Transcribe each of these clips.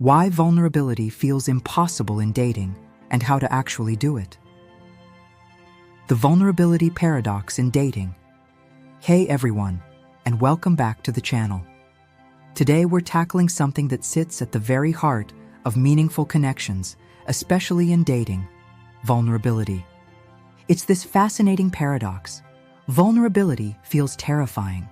Why vulnerability feels impossible in dating and how to actually do it. The vulnerability paradox in dating. Hey everyone, and welcome back to the channel. Today we're tackling something that sits at the very heart of meaningful connections, especially in dating: vulnerability. It's this fascinating paradox. Vulnerability feels terrifying.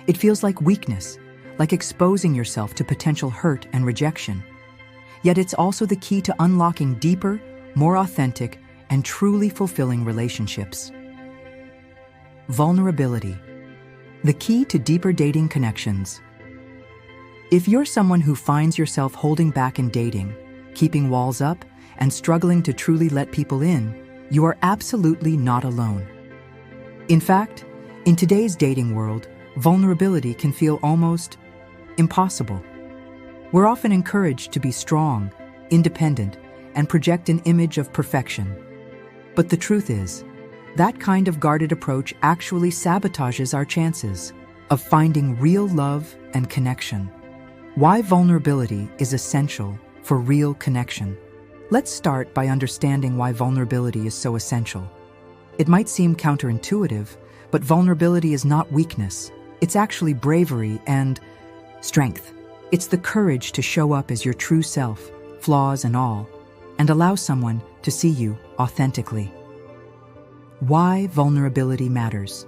It feels like weakness, like exposing yourself to potential hurt and rejection. Yet it's also the key to unlocking deeper, more authentic, and truly fulfilling relationships. Vulnerability, the key to deeper dating connections. If you're someone who finds yourself holding back in dating, keeping walls up, and struggling to truly let people in, you are absolutely not alone. In fact, in today's dating world, vulnerability can feel almost impossible. We're often encouraged to be strong, independent, and project an image of perfection. But the truth is, that kind of guarded approach actually sabotages our chances of finding real love and connection. Why vulnerability is essential for real connection. Let's start by understanding why vulnerability is so essential. It might seem counterintuitive, but vulnerability is not weakness. It's actually bravery and strength. It's the courage to show up as your true self, flaws and all, and allow someone to see you authentically. Why vulnerability matters.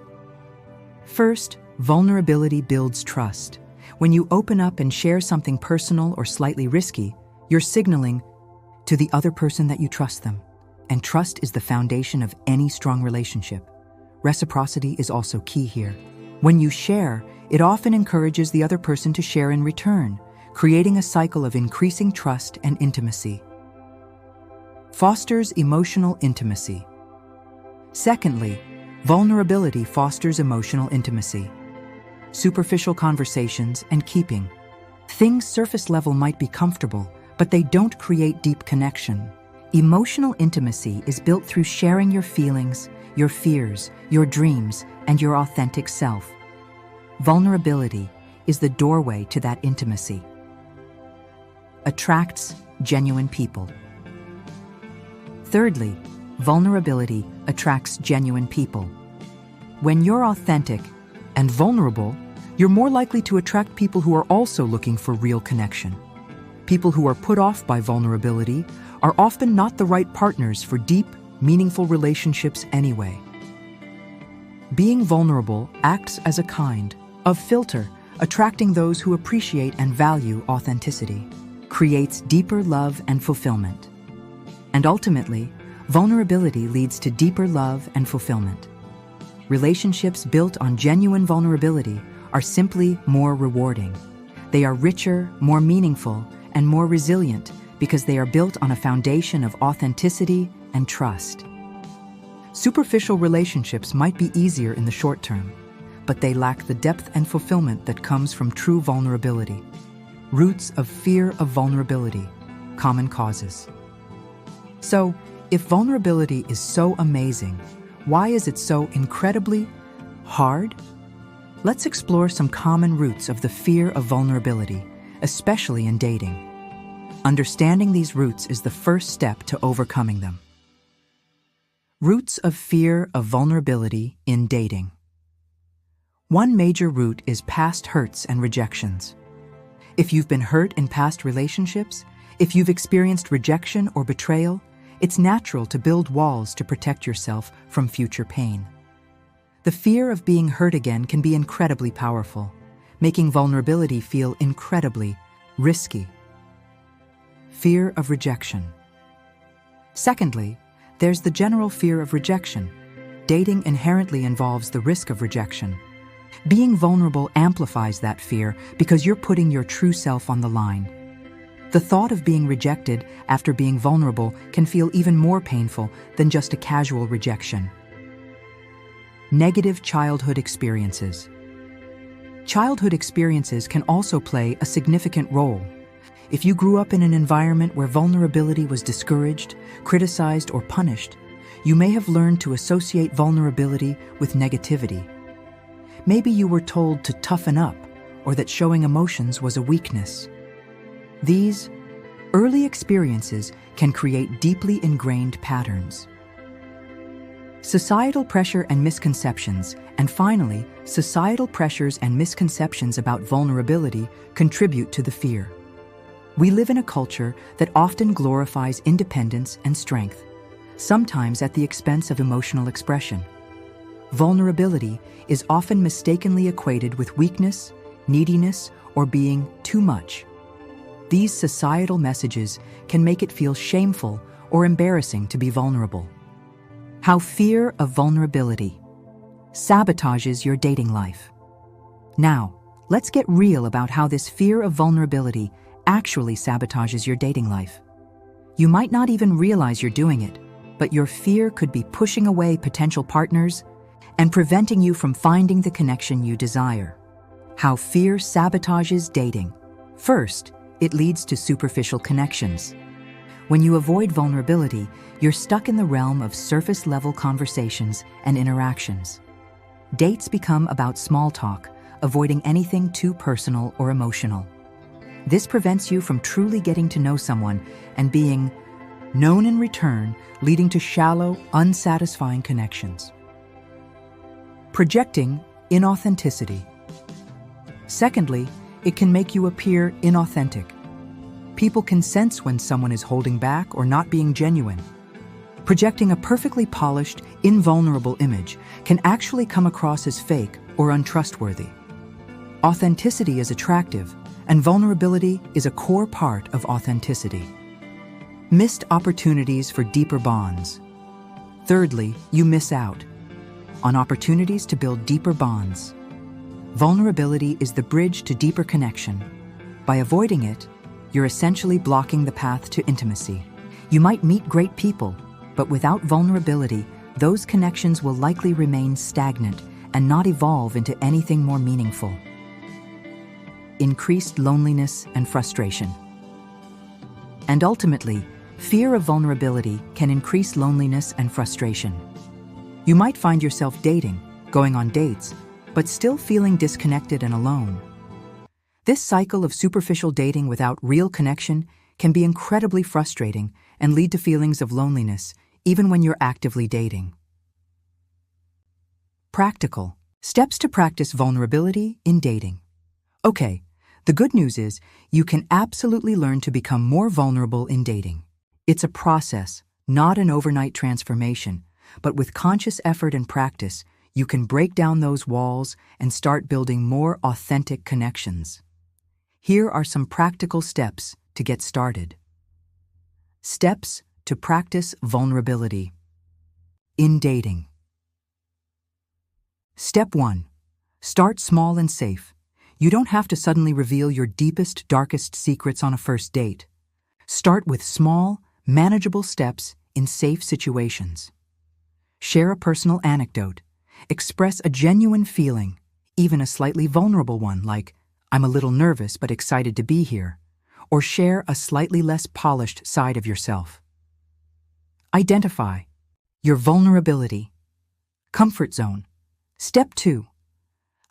First, vulnerability builds trust. When you open up and share something personal or slightly risky, you're signaling to the other person that you trust them. And trust is the foundation of any strong relationship. Reciprocity is also key here. When you share, it often encourages the other person to share in return, creating a cycle of increasing trust and intimacy. Fosters emotional intimacy. Secondly, vulnerability fosters emotional intimacy. Superficial conversations and keeping. Things surface level might be comfortable, but they don't create deep connection. Emotional intimacy is built through sharing your feelings, your fears, your dreams, and your authentic self. Vulnerability is the doorway to that intimacy. Attracts genuine people. Thirdly, vulnerability attracts genuine people. When you're authentic and vulnerable, you're more likely to attract people who are also looking for real connection. People who are put off by vulnerability are often not the right partners for deep, meaningful relationships anyway. Being vulnerable acts as a kind of filter, attracting those who appreciate and value authenticity, creates deeper love and fulfillment. And ultimately, vulnerability leads to deeper love and fulfillment. Relationships built on genuine vulnerability are simply more rewarding. They are richer, more meaningful, and more resilient because they are built on a foundation of authenticity and trust. Superficial relationships might be easier in the short term, but they lack the depth and fulfillment that comes from true vulnerability. Roots of fear of vulnerability, common causes. So, if vulnerability is so amazing, why is it so incredibly hard? Let's explore some common roots of the fear of vulnerability, especially in dating. Understanding these roots is the first step to overcoming them. Roots of fear of vulnerability in dating. One major root is past hurts and rejections. If you've been hurt in past relationships, if you've experienced rejection or betrayal, it's natural to build walls to protect yourself from future pain. The fear of being hurt again can be incredibly powerful, making vulnerability feel incredibly risky. Fear of rejection. Secondly, there's the general fear of rejection. Dating inherently involves the risk of rejection. Being vulnerable amplifies that fear because you're putting your true self on the line. The thought of being rejected after being vulnerable can feel even more painful than just a casual rejection. Negative childhood experiences. Childhood experiences can also play a significant role. If you grew up in an environment where vulnerability was discouraged, criticized, or punished, you may have learned to associate vulnerability with negativity. Maybe you were told to toughen up or that showing emotions was a weakness. These Early experiences can create deeply ingrained patterns. Societal pressure and misconceptions, and finally, societal pressures and misconceptions about vulnerability contribute to the fear. We live in a culture that often glorifies independence and strength, sometimes at the expense of emotional expression. Vulnerability is often mistakenly equated with weakness, neediness, or being too much. These societal messages can make it feel shameful or embarrassing to be vulnerable. How fear of vulnerability sabotages your dating life. Now, let's get real about how this fear of vulnerability actually sabotages your dating life. You might not even realize you're doing it, but your fear could be pushing away potential partners and preventing you from finding the connection you desire. How fear sabotages dating. First, it leads to superficial connections. When you avoid vulnerability, you're stuck in the realm of surface-level conversations and interactions. Dates become about small talk, avoiding anything too personal or emotional. This prevents you from truly getting to know someone and being known in return, leading to shallow, unsatisfying connections. Projecting inauthenticity. Secondly, it can make you appear inauthentic. People can sense when someone is holding back or not being genuine. Projecting a perfectly polished, invulnerable image can actually come across as fake or untrustworthy. Authenticity is attractive, and vulnerability is a core part of authenticity. Missed opportunities for deeper bonds. Thirdly, you miss out on opportunities to build deeper bonds. Vulnerability is the bridge to deeper connection. By avoiding it, you're essentially blocking the path to intimacy. You might meet great people, but without vulnerability, those connections will likely remain stagnant and not evolve into anything more meaningful. Increased loneliness and frustration. And ultimately, fear of vulnerability can increase loneliness and frustration. You might find yourself dating, going on dates, but still feeling disconnected and alone. This cycle of superficial dating without real connection can be incredibly frustrating and lead to feelings of loneliness, even when you're actively dating. Practical steps to practice vulnerability in dating. Okay, the good news is you can absolutely learn to become more vulnerable in dating. It's a process, not an overnight transformation, but with conscious effort and practice, you can break down those walls and start building more authentic connections. Here are some practical steps to get started. Steps to practice vulnerability in dating. Step 1. Start small and safe. You don't have to suddenly reveal your deepest, darkest secrets on a first date. Start with small, manageable steps in safe situations. Share a personal anecdote. Express a genuine feeling, even a slightly vulnerable one like, "I'm a little nervous but excited to be here," or share a slightly less polished side of yourself. Identify your vulnerability. Comfort zone. Step 2.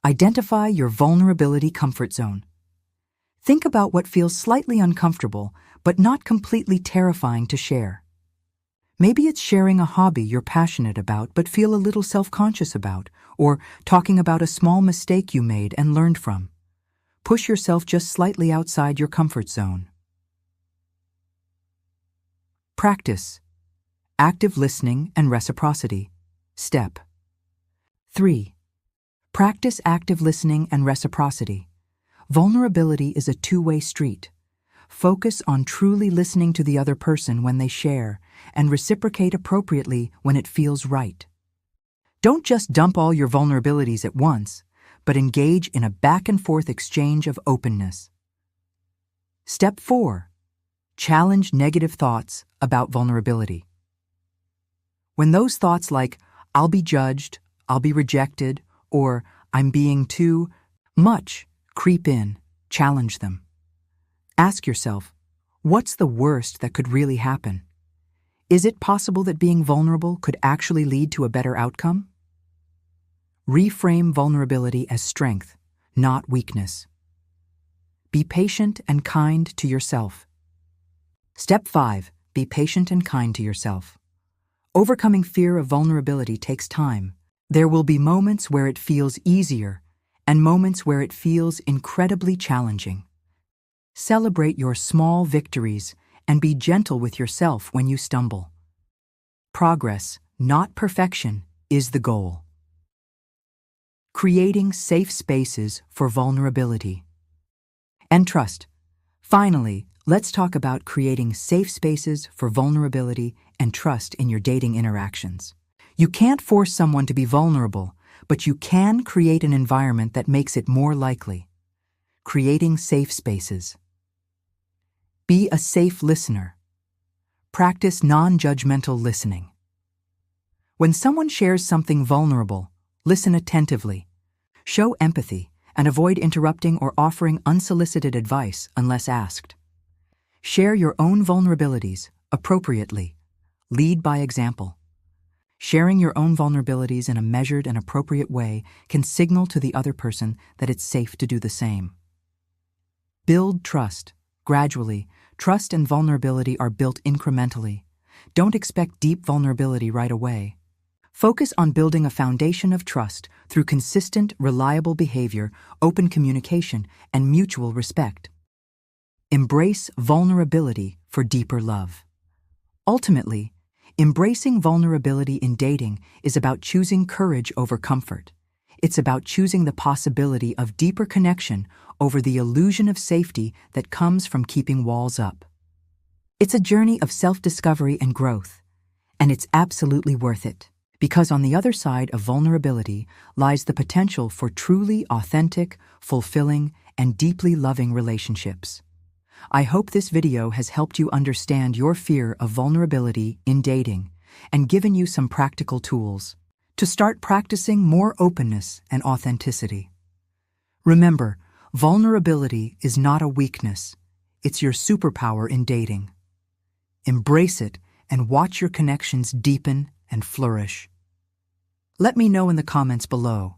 Identify your vulnerability comfort zone. Think about what feels slightly uncomfortable but not completely terrifying to share. Maybe it's sharing a hobby you're passionate about but feel a little self-conscious about, or talking about a small mistake you made and learned from. Push yourself just slightly outside your comfort zone. Practice active listening and reciprocity. Step 3. Practice active listening and reciprocity. Vulnerability is a two-way street. Focus on truly listening to the other person when they share, and reciprocate appropriately when it feels right. Don't just dump all your vulnerabilities at once, but engage in a back-and-forth exchange of openness. Step 4. Challenge negative thoughts about vulnerability. When those thoughts like, "I'll be judged," "I'll be rejected," or "I'm being too much" creep in, challenge them. Ask yourself, what's the worst that could really happen? Is it possible that being vulnerable could actually lead to a better outcome? Reframe vulnerability as strength, not weakness. Be patient and kind to yourself. Step 5. Be patient and kind to yourself. Overcoming fear of vulnerability takes time. There will be moments where it feels easier and moments where it feels incredibly challenging. Celebrate your small victories and be gentle with yourself when you stumble. Progress, not perfection, is the goal. Creating safe spaces for vulnerability and trust. Finally, let's talk about creating safe spaces for vulnerability and trust in your dating interactions. You can't force someone to be vulnerable, but you can create an environment that makes it more likely. Creating safe spaces. Be a safe listener. Practice non-judgmental listening. When someone shares something vulnerable, listen attentively. Show empathy and avoid interrupting or offering unsolicited advice unless asked. Share your own vulnerabilities appropriately. Lead by example. Sharing your own vulnerabilities in a measured and appropriate way can signal to the other person that it's safe to do the same. Build trust. Gradually, trust and vulnerability are built incrementally. Don't expect deep vulnerability right away. Focus on building a foundation of trust through consistent, reliable behavior, open communication, and mutual respect. Embrace vulnerability for deeper love. Ultimately, embracing vulnerability in dating is about choosing courage over comfort. It's about choosing the possibility of deeper connection over the illusion of safety that comes from keeping walls up. It's a journey of self-discovery and growth, and it's absolutely worth it. Because on the other side of vulnerability lies the potential for truly authentic, fulfilling, and deeply loving relationships. I hope this video has helped you understand your fear of vulnerability in dating and given you some practical tools to start practicing more openness and authenticity. Remember, vulnerability is not a weakness, it's your superpower in dating. Embrace it and watch your connections deepen and flourish. Let me know in the comments below.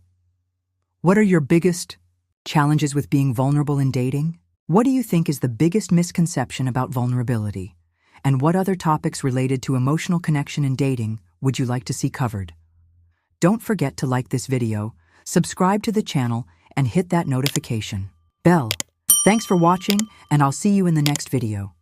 What are your biggest challenges with being vulnerable in dating? What do you think is the biggest misconception about vulnerability? And what other topics related to emotional connection in dating would you like to see covered? Don't forget to like this video, subscribe to the channel, and hit that notification bell. Thanks for watching, and I'll see you in the next video.